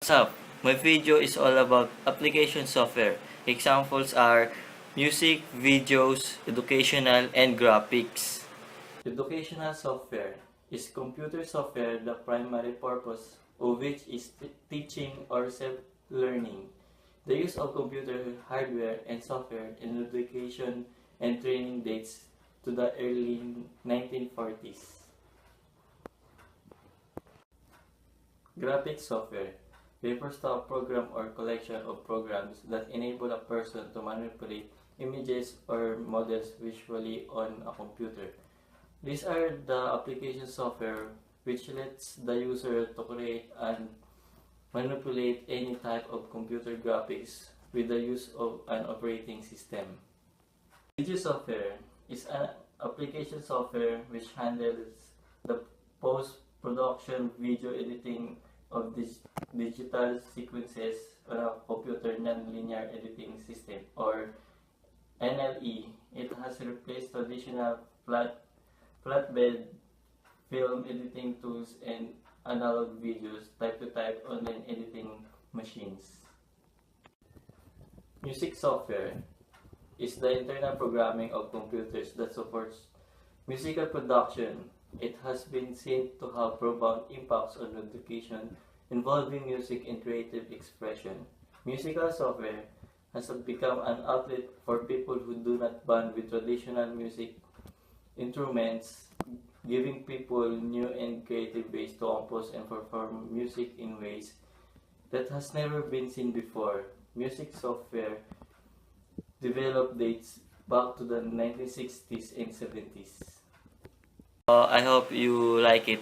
What's up? My video is all about application software. Examples are music, videos, educational, and graphics. Educational software is computer software, the primary purpose of which is teaching or self-learning. The use of computer hardware and software in education and training dates to the early 1940s. Graphics software refers to a program or collection of programs that enable a person to manipulate images or models visually on a computer. These are the application software which lets the user to create and manipulate any type of computer graphics with the use of an operating system. Video software is an application software which handles the post-production video editing of digital sequences on a computer non-linear editing system or NLE. It has replaced traditional flatbed film editing tools and analog videos type-to-type online editing machines. Music software is the internal programming of computers that supports musical production. It has been seen to have profound impacts on education involving music and creative expression. Musical software has become an outlet for people who do not bond with traditional music instruments, giving people new and creative ways to compose and perform music in ways that has never been seen before. Music software developed dates back to the 1960s and 70s. I hope you like it.